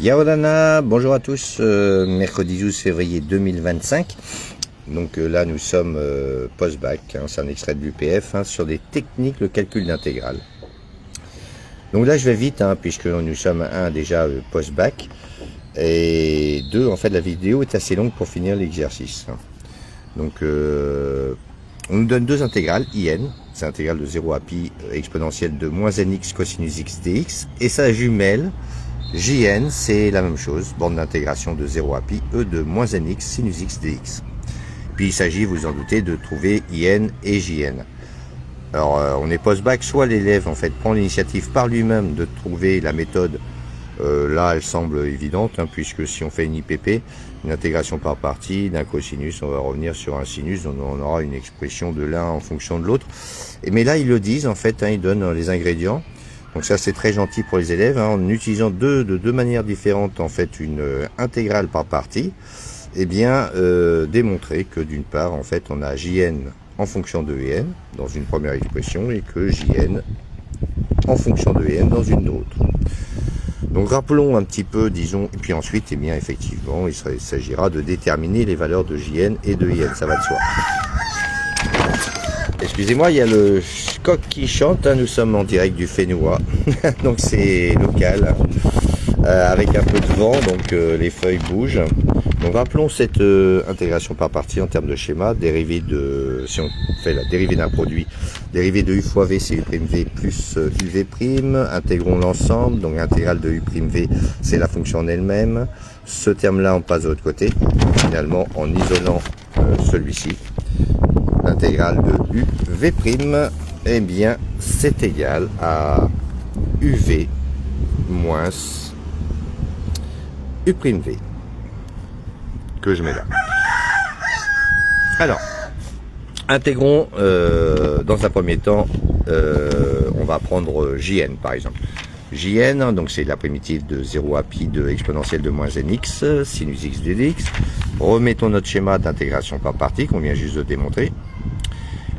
Yaorana, bonjour à tous, mercredi 12 février 2025. Donc là nous sommes post-bac, c'est un extrait de l'UPF sur des techniques, le calcul d'intégrale. Donc là je vais vite puisque nous sommes déjà post-bac et deux, en fait la vidéo est assez longue pour finir l'exercice. Donc on nous donne deux intégrales, IN, c'est intégrale de 0 à pi exponentielle de moins nx cosinus x dx, et sa jumelle JN, c'est la même chose, borne d'intégration de 0 à pi, E de moins nx sinus x dx. Puis il s'agit, vous en doutez, de trouver IN et JN. Alors on est post-bac, soit l'élève en fait prend l'initiative par lui-même de trouver la méthode, là elle semble évidente, puisque si on fait une IPP, une intégration par partie d'un cosinus, on va revenir sur un sinus, on aura une expression de l'un en fonction de l'autre. Mais là ils le disent en fait, ils donnent les ingrédients. Donc ça c'est très gentil pour les élèves, en utilisant de deux manières différentes en fait une intégrale par partie, démontrer que d'une part en fait on a JN en fonction de EN dans une première expression et que JN en fonction de EN dans une autre. Donc rappelons un petit peu, disons, et puis ensuite effectivement il s'agira de déterminer les valeurs de JN et de IN, ça va de soi. Excusez-moi, il y a le coq qui chante, nous sommes en direct du Fénois, donc c'est local, avec un peu de vent, donc les feuilles bougent. Donc rappelons cette intégration par partie en termes de schéma, dérivée de, si on fait la dérivée d'un produit, dérivée de u fois v c'est u'v plus uv', intégrons l'ensemble, donc intégrale de u'v c'est la fonction en elle-même, ce terme-là on passe de l'autre côté, finalement en isolant celui-ci. L'intégrale de uv', c'est égal à uv moins u'v, que je mets là. Alors, intégrons, dans un premier temps, on va prendre JN par exemple. JN, donc c'est la primitive de 0 à pi de exponentielle de moins nx, sinus x dx. Remettons notre schéma d'intégration par partie qu'on vient juste de démontrer.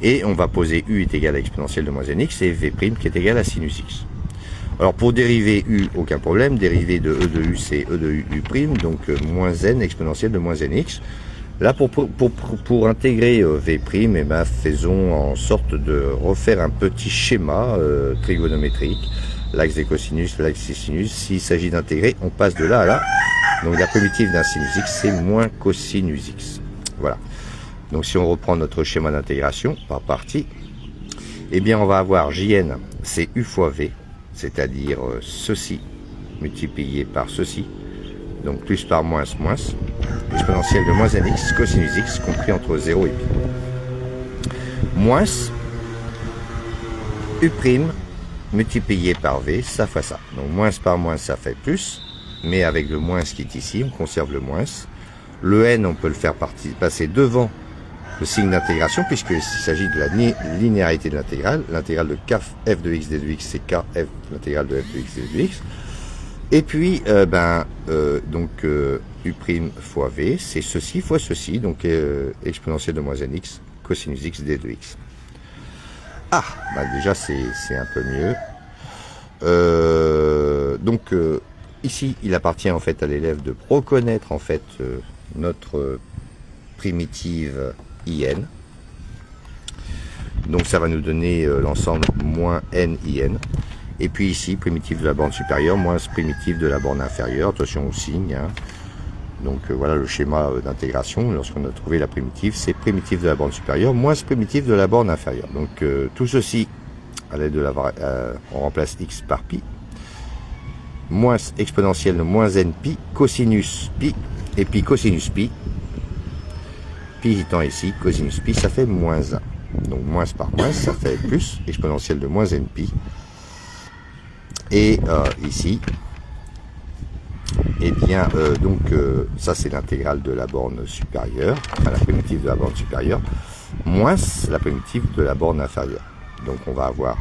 Et on va poser u est égal à exponentielle de moins nx et v' qui est égal à sinus x. Alors pour dériver u, aucun problème, dériver de e de u c'est e de u', donc moins n exponentielle de moins nx. Là pour intégrer v', faisons en sorte de refaire un petit schéma trigonométrique, l'axe des cosinus, l'axe des sinus. S'il s'agit d'intégrer, on passe de là à là. Donc la primitive d'un sinus x c'est moins cosinus x. Voilà. Donc si on reprend notre schéma d'intégration par partie, on va avoir JN, c'est U fois V, c'est-à-dire ceci multiplié par ceci, donc plus par moins, exponentielle de moins nx, cosinus x, compris entre 0 et pi. Moins U' multiplié par V, ça fois ça. Donc moins par moins, ça fait plus, mais avec le moins qui est ici, on conserve le moins. Le n, on peut le faire passer devant le signe d'intégration, puisqu'il s'agit de la linéarité de l'intégrale. L'intégrale de kf de x d de x, c'est kf, l'intégrale de f de x d de x. Et puis, u' fois v, c'est ceci fois ceci, donc exponentielle de moins nx, cosinus x d de x. Déjà, c'est un peu mieux. Ici, il appartient en fait à l'élève de reconnaître en fait notre primitive IN. Donc ça va nous donner l'ensemble moins NIN. Et puis ici, primitive de la borne supérieure, moins primitive de la borne inférieure. Attention au signe. Donc voilà le schéma d'intégration. Lorsqu'on a trouvé la primitive, c'est primitive de la borne supérieure, moins primitive de la borne inférieure. Donc tout ceci, à l'aide de on remplace x par pi. Moins exponentielle de moins n pi, cosinus pi, et puis cosinus pi. Pi étant ici, cosinus pi, ça fait moins 1. Donc moins par moins, ça fait plus, exponentielle de moins n pi. Et ici, ça c'est l'intégrale de la borne supérieure, enfin la primitive de la borne supérieure, moins la primitive de la borne inférieure. Donc on va avoir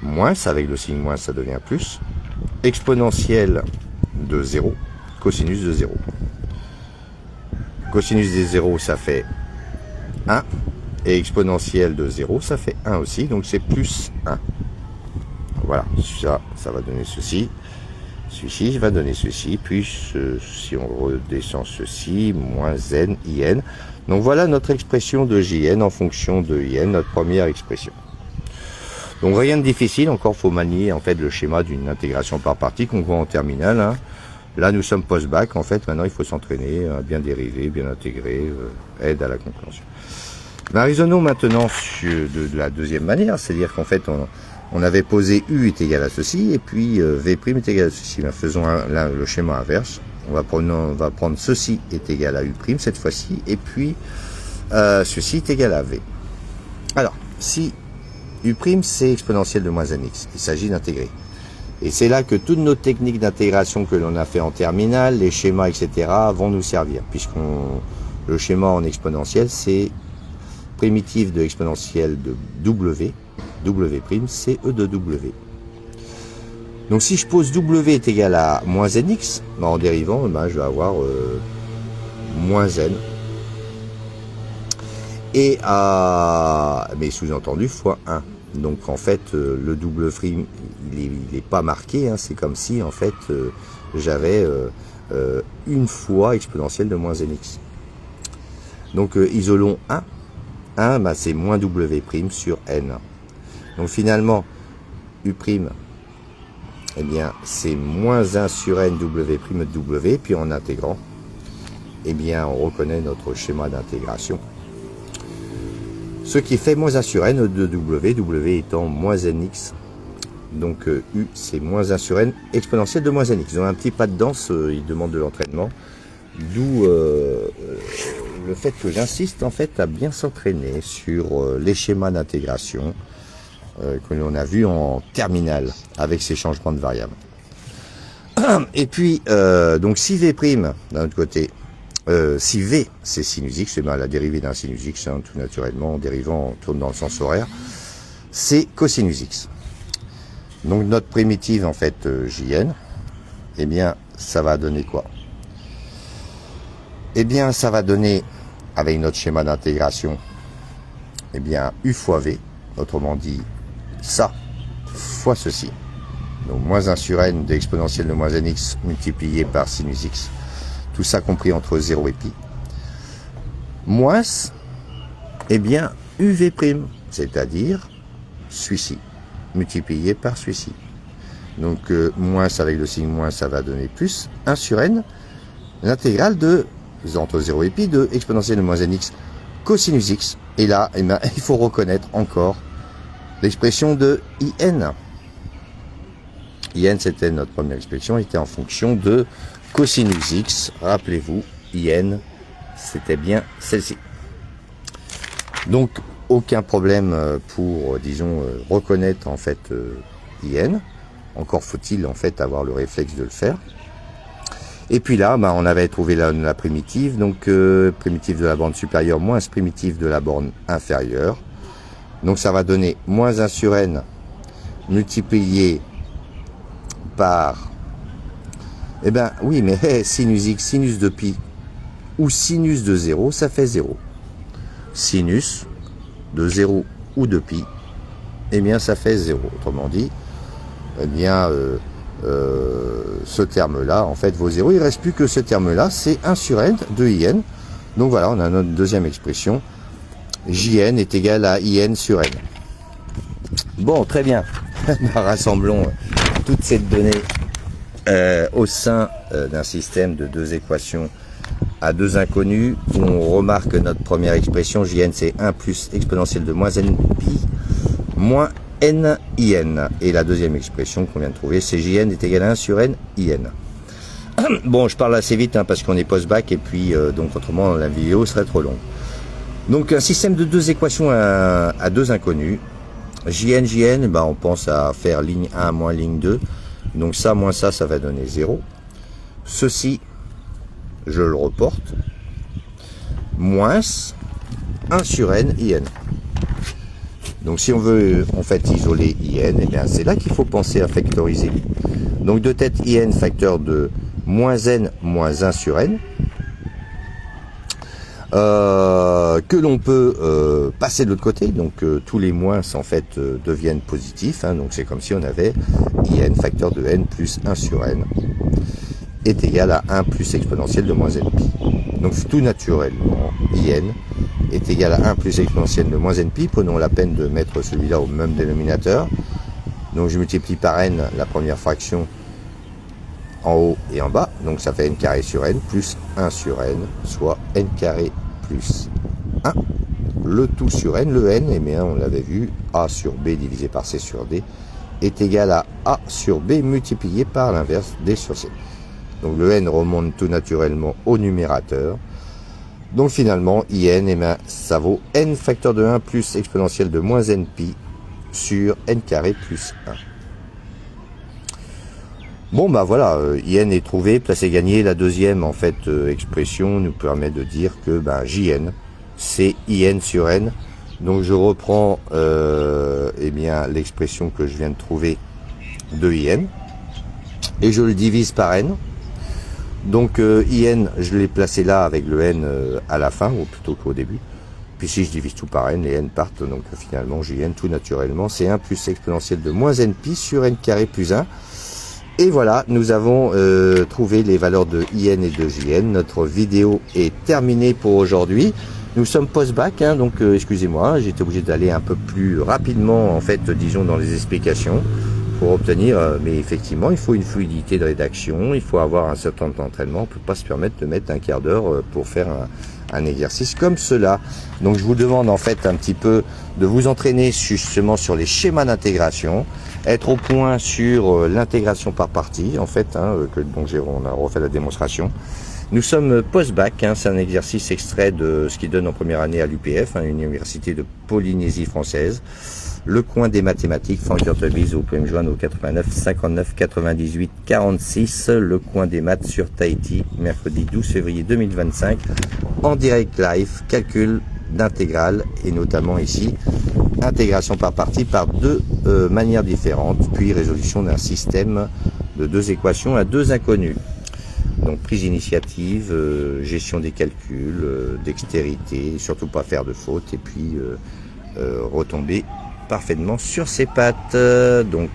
moins, avec le signe moins ça devient plus, exponentielle de 0, cosinus de 0. Cosinus de 0, ça fait 1. Et exponentielle de 0, ça fait 1 aussi. Donc c'est plus 1. Voilà, ça va donner ceci. celui-ci va donner ceci, puis si on redescend ceci, moins n, in. Donc voilà notre expression de jn en fonction de in, notre première expression. Donc rien de difficile, encore faut manier en fait le schéma d'une intégration par partie qu'on voit en terminale. Hein. Là nous sommes post-bac, en fait maintenant il faut s'entraîner à bien dériver, bien intégrer, aide à la compréhension. Ben, raisonnons maintenant de la deuxième manière, c'est-à-dire qu'en fait on avait posé U est égal à ceci, et puis V' est égal à ceci. Ben, faisons le schéma inverse. On va prendre ceci est égal à U' cette fois-ci, et puis ceci est égal à V. Alors, si U' c'est exponentielle de moins nx, il s'agit d'intégrer. Et c'est là que toutes nos techniques d'intégration que l'on a fait en terminale, les schémas, etc. vont nous servir, le schéma en exponentielle, c'est primitive de exponentielle de W, W', c'est E de W. Donc si je pose W est égal à moins nx, ben en dérivant, ben je vais avoir moins n. Et mais sous-entendu fois 1. Donc en fait le double frime il est pas marqué, hein, c'est comme si en fait j'avais une fois exponentielle de moins nx. Donc isolons 1, 1 ben, c'est moins W' sur n. Donc finalement U', eh bien c'est moins 1 sur n W' de W, puis en intégrant, eh bien on reconnaît notre schéma d'intégration. Ce qui fait moins 1 sur n de W, W étant moins nx. Donc U c'est moins 1 sur n exponentielle de moins nx. Ils ont un petit pas de danse, ils demandent de l'entraînement. D'où le fait que j'insiste en fait à bien s'entraîner sur les schémas d'intégration que l'on a vu en terminale avec ces changements de variables. Et puis donc si V' d'un autre côté, si V c'est sinus x, c'est la dérivée d'un sinus x, hein, tout naturellement, en dérivant on tourne dans le sens horaire, c'est cosinus x. Donc notre primitive en fait jn, eh bien ça va donner quoi? Eh bien ça va donner, avec notre schéma d'intégration, eh bien u fois v, autrement dit ça fois ceci. Donc moins 1 sur n de exponentielle de moins nx multiplié par sinus x, tout ça compris entre 0 et pi, moins, eh bien, uv', c'est-à-dire celui-ci, multiplié par celui-ci. Donc, moins avec le signe moins, ça va donner plus 1 sur n, l'intégrale de, entre 0 et pi, de exponentielle de moins nx cosinus x. Et là, eh bien, il faut reconnaître encore l'expression de in. In, c'était notre première expression, était en fonction de cosinus x, rappelez-vous, in, c'était bien celle-ci. Donc, aucun problème pour, disons, reconnaître en fait in. Encore faut-il en fait avoir le réflexe de le faire. Et puis là, ben, on avait trouvé la primitive, donc primitive de la borne supérieure moins primitive de la borne inférieure. Donc ça va donner moins 1 sur n multiplié par, eh ben oui, mais sinus x, sinus de pi ou sinus de 0, ça fait 0. Sinus de 0 ou de pi, eh bien ça fait 0. Autrement dit, eh bien ce terme-là, en fait, vaut 0. Il ne reste plus que ce terme-là, c'est 1 sur n de in. Donc voilà, on a notre deuxième expression. Jn est égal à in sur n. Bon, très bien. Rassemblons toute cette donnée au sein d'un système de deux équations à deux inconnus, où on remarque notre première expression, Jn c'est 1 plus exponentielle de moins n pi moins n in. Et la deuxième expression qu'on vient de trouver, c'est Jn est égal à 1 sur n in. Bon, je parle assez vite hein, parce qu'on est post-bac et puis donc autrement la vidéo serait trop longue. Donc un système de deux équations à deux inconnus. Jn, ben, on pense à faire ligne 1 moins ligne 2. Donc ça moins ça va donner 0. Ceci, je le reporte. Moins 1 sur n in. Donc si on veut en fait isoler in, eh bien c'est là qu'il faut penser à factoriser. Donc de tête in facteur de moins n moins 1 sur n. que l'on peut passer de l'autre côté. Donc tous les moins en fait deviennent positifs. Hein, donc c'est comme si on avait IN facteur de n plus 1 sur n est égal à 1 plus exponentielle de moins npi. Donc tout naturellement, IN est égal à 1 plus exponentielle de moins npi. Prenons la peine de mettre celui-là au même dénominateur. Donc je multiplie par n la première fraction en haut et en bas. Donc ça fait n carré sur n plus 1 sur n, soit n carré plus 1. Le tout sur n, le n, eh bien, on l'avait vu, a sur b divisé par c sur d est égal à a sur b multiplié par l'inverse d sur c. Donc le n remonte tout naturellement au numérateur. Donc finalement, IN, eh bien, ça vaut n facteur de 1 plus exponentielle de moins npi sur n carré plus 1. Bon bah voilà, IN est trouvé, place est gagnée. La deuxième en fait expression nous permet de dire que ben, JN c'est IN sur n. Donc je reprends eh bien l'expression que je viens de trouver de IN et je le divise par n. Donc IN, je l'ai placé là avec le n à la fin, ou plutôt qu'au début. Puis si je divise tout par n, les n partent, donc finalement JN tout naturellement, c'est 1 plus exponentielle de moins npi sur n carré plus 1. Et voilà, nous avons trouvé les valeurs de IN et de JN. Notre vidéo est terminée pour aujourd'hui. Nous sommes post-bac, hein, donc excusez-moi, j'étais obligé d'aller un peu plus rapidement, en fait, disons, dans les explications. Pour obtenir, mais effectivement, il faut une fluidité de rédaction, il faut avoir un certain temps d'entraînement, on ne peut pas se permettre de mettre un quart d'heure pour faire un exercice comme cela. Donc je vous demande en fait un petit peu de vous entraîner justement sur les schémas d'intégration, être au point sur l'intégration par partie, en fait, hein, dont on a refait la démonstration. Nous sommes post-bac, hein, c'est un exercice extrait de ce qui donne en première année à l'UPF, hein, Université de Polynésie française. Le coin des mathématiques, Franck Hurtubise, vous pouvez me joindre au 89 59 98 46. Le coin des maths sur Tahiti, mercredi 12 février 2025, en direct live, calcul d'intégrale et notamment ici, intégration par partie par deux manières différentes, puis résolution d'un système de deux équations à deux inconnus. Donc prise d'initiative, gestion des calculs, dextérité, surtout pas faire de fautes et puis retomber parfaitement sur ses pattes. Donc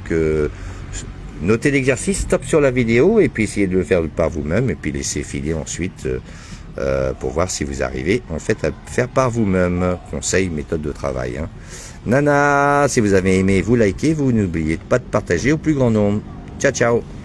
notez l'exercice, stop sur la vidéo et puis essayez de le faire par vous-même et puis laissez filer ensuite pour voir si vous arrivez en fait à faire par vous-même. Conseil, méthode de travail. Hein. Nana, si vous avez aimé, vous likez, vous n'oubliez pas de partager au plus grand nombre. Ciao ciao.